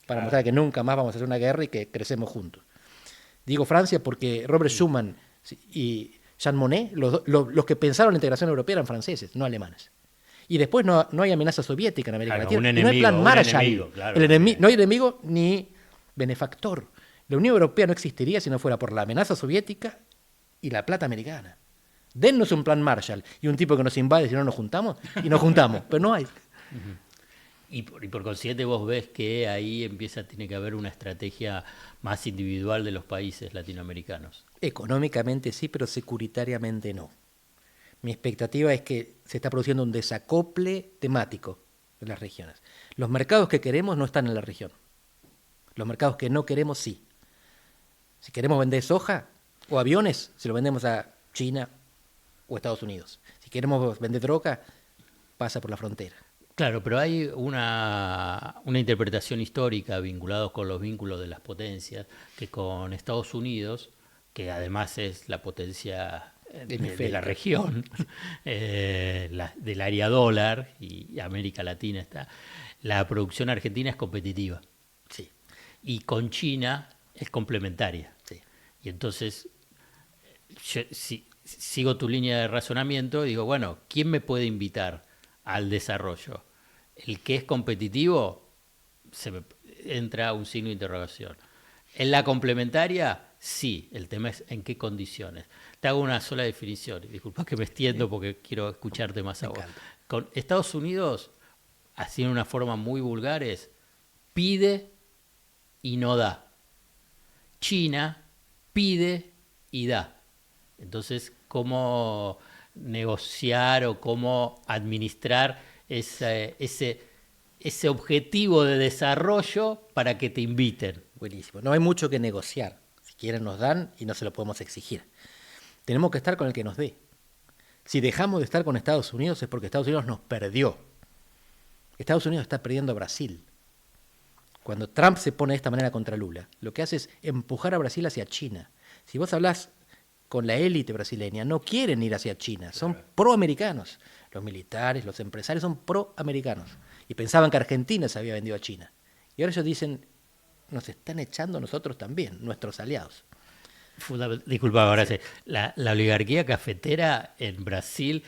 para mostrar que nunca más vamos a hacer una guerra y que crecemos juntos. Digo Francia porque Robert Schuman y Jean Monnet, los que pensaron la integración europea eran franceses, no alemanes. Y después no hay amenaza soviética en América Latina. No hay plan Marshall. No hay enemigo ni benefactor. La Unión Europea no existiría si no fuera por la amenaza soviética y la plata americana. Dennos un plan Marshall y un tipo que nos invade si no nos juntamos, y nos juntamos, pero no hay. Y por consiguiente vos ves que ahí tiene que haber una estrategia más individual de los países latinoamericanos. Económicamente sí, pero securitariamente no. Mi expectativa es que se está produciendo un desacople temático en las regiones. Los mercados que queremos no están en la región. Los mercados que no queremos sí. Si queremos vender soja o aviones, se lo vendemos a China o Estados Unidos. Si queremos vender droga, pasa por la frontera. Claro, pero hay una interpretación histórica vinculados con los vínculos de las potencias, que con Estados Unidos, que además es la potencia de la región, del área dólar, y América Latina la producción argentina es competitiva. Sí. Y con China es complementaria. Sí. Y entonces, yo, sigo tu línea de razonamiento y digo, bueno, ¿quién me puede invitar al desarrollo? El que es competitivo, entra un signo de interrogación. En la complementaria, sí, el tema es en qué condiciones. Te hago una sola definición, disculpa que me extiendo porque quiero escucharte más a vos. Con Estados Unidos, así en una forma muy vulgar, es pide y no da. China pide y da. Entonces, ¿cómo negociar o cómo administrar ese objetivo de desarrollo para que te inviten? Buenísimo. No hay mucho que negociar. Si quieren nos dan y no se lo podemos exigir. Tenemos que estar con el que nos dé. Si dejamos de estar con Estados Unidos es porque Estados Unidos nos perdió. Estados Unidos está perdiendo a Brasil. Cuando Trump se pone de esta manera contra Lula, lo que hace es empujar a Brasil hacia China. Si vos hablás con la élite brasileña, no quieren ir hacia China, son proamericanos. Los militares, los empresarios son proamericanos. Y pensaban que Argentina se había vendido a China. Y ahora ellos dicen, nos están echando a nosotros también, nuestros aliados. Disculpa, ahora sí. La oligarquía cafetera en Brasil,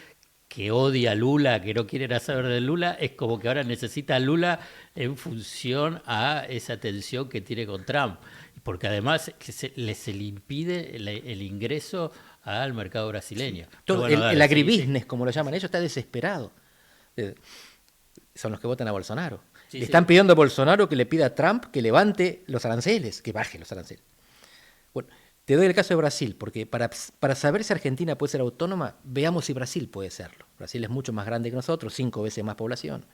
que odia a Lula, que no quiere saber de Lula, es como que ahora necesita a Lula en función a esa tensión que tiene con Trump. Porque además se le impide el ingreso al mercado brasileño. Todo el agribusiness, como lo llaman ellos, está desesperado. Son los que votan a Bolsonaro. Le están pidiendo a Bolsonaro que le pida a Trump que levante los aranceles, que baje los aranceles. Bueno, te doy el caso de Brasil, porque para saber si Argentina puede ser autónoma, veamos si Brasil puede serlo. Brasil es mucho más grande que nosotros, 5 veces más población.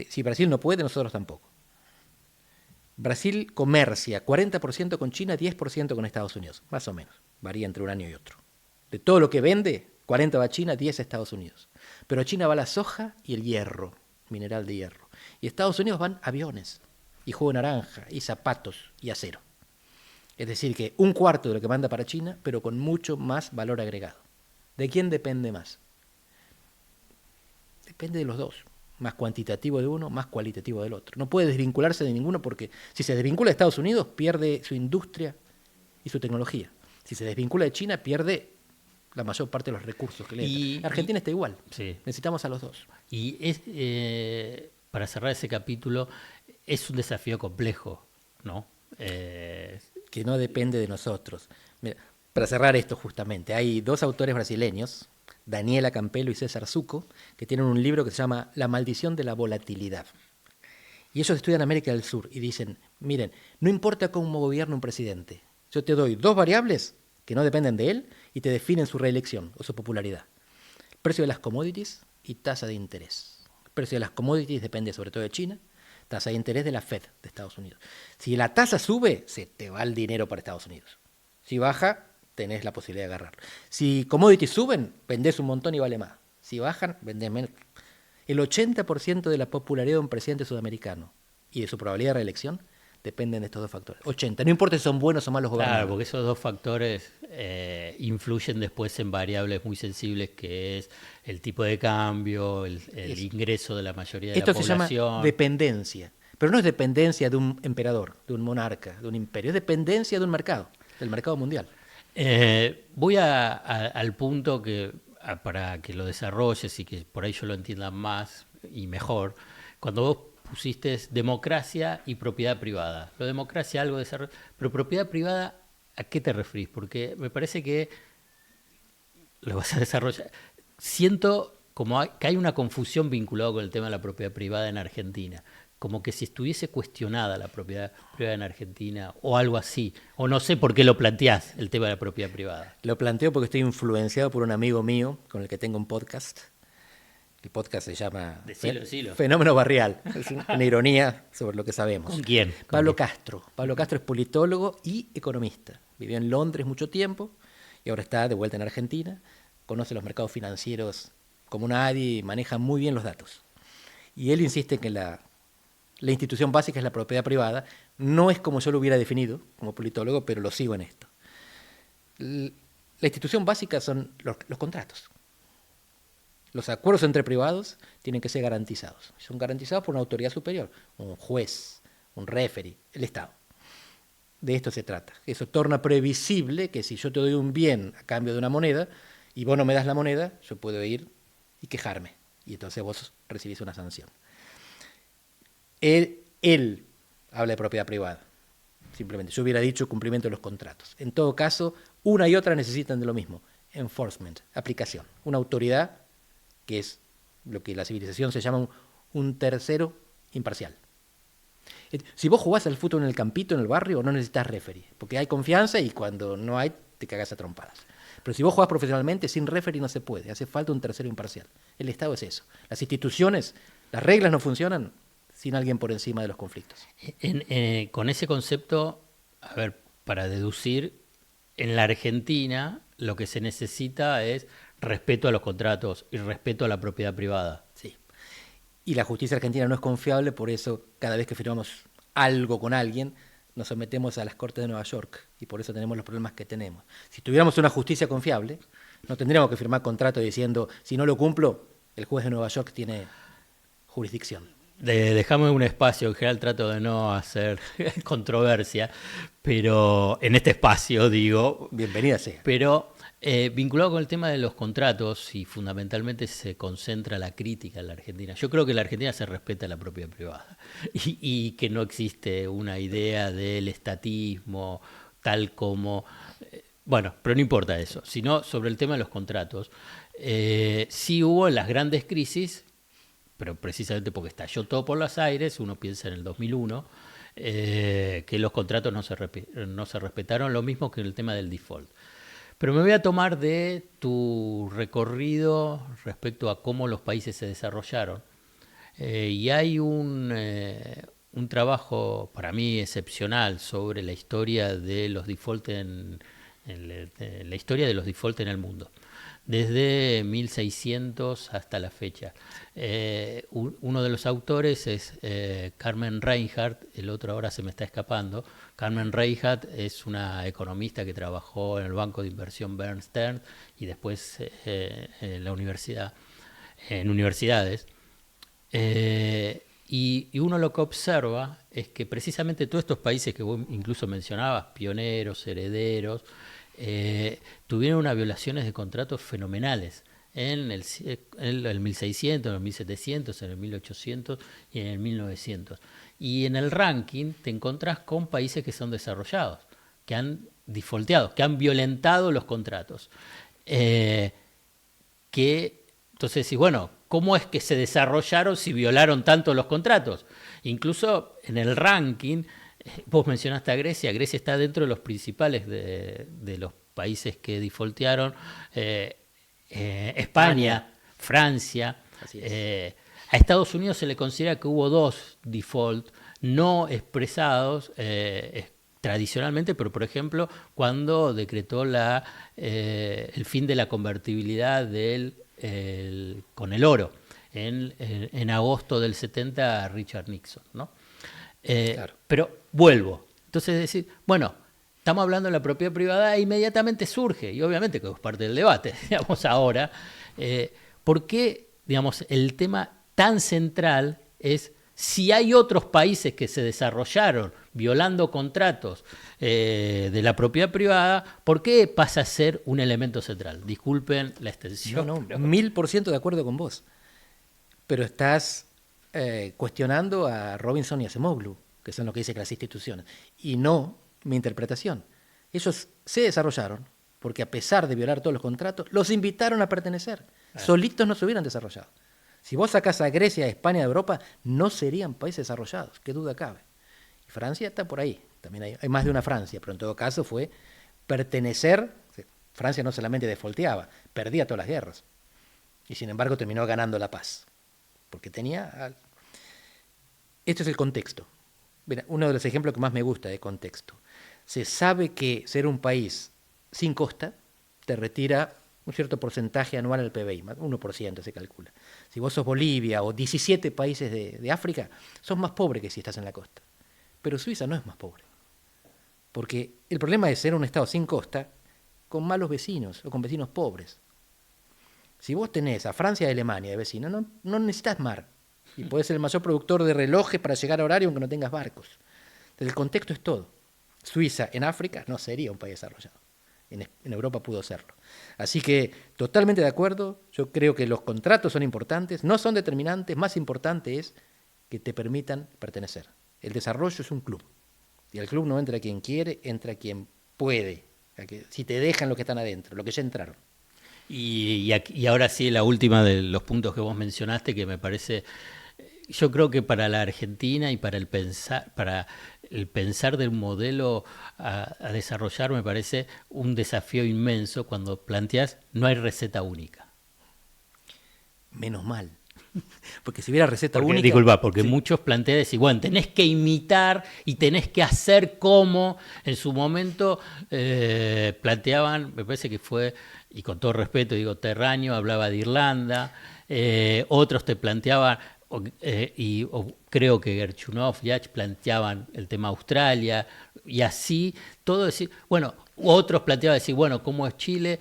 Si Brasil no puede, nosotros tampoco. Brasil comercia 40% con China, 10% con Estados Unidos, más o menos. Varía entre un año y otro. De todo lo que vende, 40 va a China, 10 a Estados Unidos. Pero a China va la soja y el hierro, mineral de hierro. Y a Estados Unidos van aviones, y jugo de naranja, y zapatos, y acero. Es decir, que un cuarto de lo que manda para China, pero con mucho más valor agregado. ¿De quién depende más? Depende de los dos. Más cuantitativo de uno, más cualitativo del otro. No puede desvincularse de ninguno porque si se desvincula de Estados Unidos, pierde su industria y su tecnología. Si se desvincula de China, pierde la mayor parte de los recursos que le dan. Argentina está igual. Sí. Necesitamos a los dos. Y para cerrar ese capítulo, es un desafío complejo, ¿no? Que no depende de nosotros. Mira, para cerrar esto justamente, hay dos autores brasileños, Daniela Campelo y César Zucco, que tienen un libro que se llama La maldición de la volatilidad. Y ellos estudian América del Sur y dicen, miren, no importa cómo gobierna un presidente, yo te doy dos variables que no dependen de él y te definen su reelección o su popularidad. El precio de las commodities y tasa de interés. El precio de las commodities depende sobre todo de China, tasa de interés de la Fed de Estados Unidos. Si la tasa sube, se te va el dinero para Estados Unidos. Si baja, tenés la posibilidad de agarrar. Si commodities suben, vendés un montón y vale más. Si bajan, vendés menos. El 80% de la popularidad de un presidente sudamericano y de su probabilidad de reelección dependen de estos dos factores. 80, no importa si son buenos o malos gobernantes. Claro, porque esos dos factores influyen después en variables muy sensibles, que es el tipo de cambio, el ingreso de la mayoría de la población. Esto se llama dependencia, pero no es dependencia de un emperador, de un monarca, de un imperio, es dependencia de un mercado, del mercado mundial. Voy al punto que, para que lo desarrolles y que por ahí yo lo entienda más y mejor, cuando vos pusiste democracia y propiedad privada. Lo de democracia algo desarrollo, pero propiedad privada, ¿a qué te referís? Porque me parece que lo vas a desarrollar. Siento como que hay una confusión vinculada con el tema de la propiedad privada en Argentina. Como que si estuviese cuestionada la propiedad privada en Argentina o algo así. O no sé por qué lo planteás, el tema de la propiedad privada. Lo planteo porque estoy influenciado por un amigo mío con el que tengo un podcast. El podcast se llama Decilo. Fenómeno Barrial. Es una ironía sobre lo que sabemos. ¿Con quién? Pablo Castro. Pablo Castro es politólogo y economista. Vivió en Londres mucho tiempo y ahora está de vuelta en Argentina. Conoce los mercados financieros como nadie y maneja muy bien los datos. Y él insiste en que la institución básica es la propiedad privada. No es como yo lo hubiera definido como politólogo, pero lo sigo en esto. La institución básica son los contratos. Los acuerdos entre privados tienen que ser garantizados. Son garantizados por una autoridad superior, un juez, un referee, el Estado. De esto se trata. Eso torna previsible que si yo te doy un bien a cambio de una moneda y vos no me das la moneda, yo puedo ir y quejarme. Y entonces vos recibís una sanción. Él habla de propiedad privada. Simplemente, yo hubiera dicho cumplimiento de los contratos. En todo caso, una y otra necesitan de lo mismo. Enforcement, aplicación. Una autoridad que es lo que la civilización se llama un tercero imparcial. Si vos jugás al fútbol en el campito, en el barrio, no necesitas referee, porque hay confianza y cuando no hay, te cagas a trompadas. Pero si vos jugás profesionalmente, sin referee no se puede, hace falta un tercero imparcial. El Estado es eso. Las instituciones, las reglas no funcionan sin alguien por encima de los conflictos. Con ese concepto, a ver, para deducir, en la Argentina lo que se necesita es respeto a los contratos y respeto a la propiedad privada. Sí. Y la justicia argentina no es confiable, por eso cada vez que firmamos algo con alguien, nos sometemos a las Cortes de Nueva York y por eso tenemos los problemas que tenemos. Si tuviéramos una justicia confiable, no tendríamos que firmar contrato diciendo, si no lo cumplo, el juez de Nueva York tiene jurisdicción. Dejame un espacio, en general trato de no hacer controversia, pero en este espacio digo... Bienvenida sea. Pero vinculado con el tema de los contratos, y fundamentalmente se concentra la crítica en la Argentina. Yo creo que en la Argentina se respeta la propiedad privada y que no existe una idea del estatismo tal como... bueno, pero no importa eso, sino sobre el tema de los contratos. Sí hubo en las grandes crisis, pero precisamente porque estalló todo por los aires, uno piensa en el 2001, que los contratos no se respetaron, lo mismo que el tema del default. Pero me voy a tomar de tu recorrido respecto a cómo los países se desarrollaron. Y hay un trabajo para mí excepcional sobre la historia de los default la historia de los default en el mundo, desde 1600 hasta la fecha. Uno de los autores es Carmen Reinhart, el otro ahora se me está escapando. Carmen Reinhart es una economista que trabajó en el banco de inversión Bear Stearns y después en la universidad, en universidades. Y uno lo que observa es que precisamente todos estos países que vos incluso mencionabas, pioneros, herederos, tuvieron unas violaciones de contratos fenomenales. en el 1600, en el 1700, en el 1800 y en el 1900. Y en el ranking te encontrás con países que son desarrollados, que han defaulteado, que han violentado los contratos. Entonces decís, bueno, ¿cómo es que se desarrollaron si violaron tanto los contratos? Incluso en el ranking, vos mencionaste a Grecia. Grecia está dentro de los principales de los países que defaultearon. España, Francia. A Estados Unidos se le considera que hubo 2 default no expresados tradicionalmente, pero por ejemplo, cuando decretó el fin de la convertibilidad con el oro, en agosto del 70, Richard Nixon, ¿no? Claro. Pero vuelvo. Entonces decir, bueno, estamos hablando de la propiedad privada e inmediatamente surge, y obviamente que es parte del debate, digamos ahora, ¿por qué, digamos, el tema tan central es si hay otros países que se desarrollaron violando contratos de la propiedad privada, ¿por qué pasa a ser un elemento central? Disculpen la extensión. No, 1000% de acuerdo con vos. Pero estás cuestionando a Robinson y a Acemoglu, que son lo que dicen las instituciones, y no mi interpretación. Ellos se desarrollaron porque a pesar de violar todos los contratos, los invitaron a pertenecer. Solitos no se hubieran desarrollado. Si vos sacás a Grecia, a España, a Europa, no serían países desarrollados, qué duda cabe. Y Francia está por ahí, también hay más de una Francia, pero en todo caso fue pertenecer. Francia no solamente defaulteaba, perdía todas las guerras. Y sin embargo terminó ganando la paz, porque tenía... Este es el contexto. Mira, uno de los ejemplos que más me gusta de contexto. Se sabe que ser un país sin costa te retira un cierto porcentaje anual al PBI, 1% se calcula. Si vos sos Bolivia o 17 países de África, sos más pobre que si estás en la costa. Pero Suiza no es más pobre. Porque el problema de ser un estado sin costa, con malos vecinos o con vecinos pobres. Si vos tenés a Francia y Alemania de vecinos, no necesitas mar. Y podés ser el mayor productor de relojes para llegar a horario aunque no tengas barcos. Entonces el contexto es todo. Suiza en África no sería un país desarrollado. En Europa pudo serlo. Así que totalmente de acuerdo, yo creo que los contratos son importantes, no son determinantes, más importante es que te permitan pertenecer. El desarrollo es un club, y al club no entra quien quiere, entra quien puede, si te dejan los que están adentro, los que ya entraron. Y ahora sí, la última de los puntos que vos mencionaste, que me parece, yo creo que para la Argentina y para el pensar del modelo a desarrollar me parece un desafío inmenso cuando planteas no hay receta única. Menos mal. Porque si hubiera receta única... Disculpa, porque sí. Muchos plantean decir, bueno, tenés que imitar y tenés que hacer como en su momento planteaban, me parece que fue, y con todo respeto digo, Terraño hablaba de Irlanda, otros te planteaban... creo que Gerchunov y Yach planteaban el tema Australia, y así, todo decir, bueno, otros planteaban decir, bueno, ¿cómo es Chile?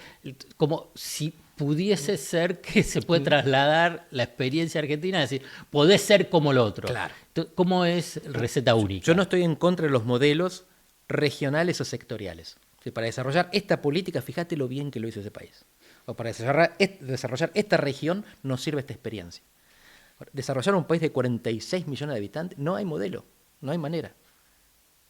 Como si pudiese ser que se puede trasladar la experiencia argentina, es decir, podés ser como lo otro. Claro. ¿Cómo es receta única? Yo no estoy en contra de los modelos regionales o sectoriales. Para desarrollar esta política, fíjate lo bien que lo hizo ese país. O para desarrollar esta región nos sirve esta experiencia. Desarrollar un país de 46 millones de habitantes, no hay modelo, no hay manera.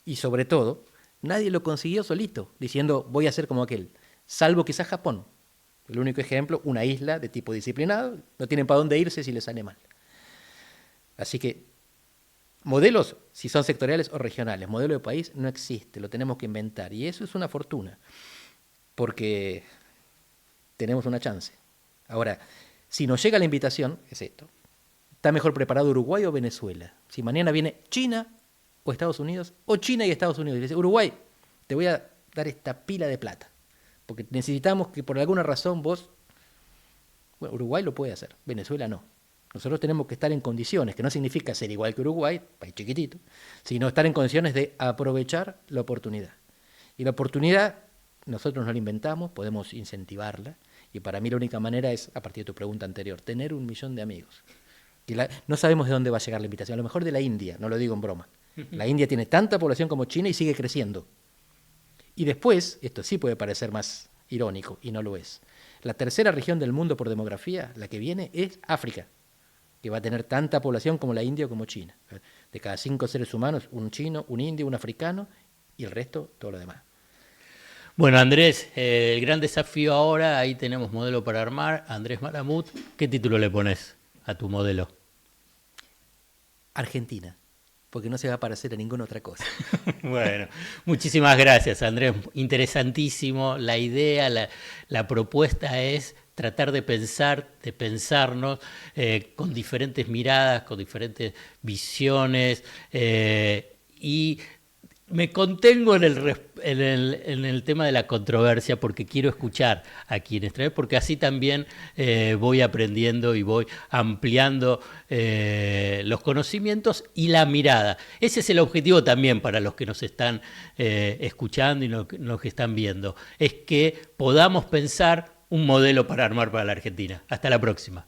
Y sobre todo, nadie lo consiguió solito, diciendo voy a ser como aquel, salvo quizás Japón. El único ejemplo, una isla de tipo disciplinado, no tienen para dónde irse si les sale mal. Así que modelos, si son sectoriales o regionales, modelo de país no existe, lo tenemos que inventar. Y eso es una fortuna, porque tenemos una chance. Ahora, si nos llega la invitación, es esto. ¿Está mejor preparado Uruguay o Venezuela? Si mañana viene China o Estados Unidos, o China y Estados Unidos, y dice, Uruguay, te voy a dar esta pila de plata, porque necesitamos que por alguna razón vos... Bueno, Uruguay lo puede hacer, Venezuela no. Nosotros tenemos que estar en condiciones, que no significa ser igual que Uruguay, país chiquitito, sino estar en condiciones de aprovechar la oportunidad. Y la oportunidad nosotros no la inventamos, podemos incentivarla, y para mí la única manera es, a partir de tu pregunta anterior, tener 1 millón de amigos. No sabemos de dónde va a llegar la invitación, a lo mejor de la India, no lo digo en broma. La India tiene tanta población como China y sigue creciendo. Y después, esto sí puede parecer más irónico, y no lo es, La tercera región del mundo por demografía, la que viene, es África, que va a tener tanta población como la India o como China. De cada 5 seres humanos, un chino, un indio, un africano y el resto, todo lo demás. Bueno, Andrés, el gran desafío ahora, ahí tenemos modelo para armar. Andrés Malamud, ¿qué título le pones a tu modelo? Argentina, porque no se va a parecer a ninguna otra cosa. Bueno, muchísimas gracias, Andrés. Interesantísimo. La idea, la propuesta es tratar de pensar, de pensarnos con diferentes miradas, con diferentes visiones y me contengo en el tema de la controversia porque quiero escuchar a quienes traen, porque así también voy aprendiendo y voy ampliando los conocimientos y la mirada. Ese es el objetivo también para los que nos están escuchando y los que están viendo, es que podamos pensar un modelo para armar para la Argentina. Hasta la próxima.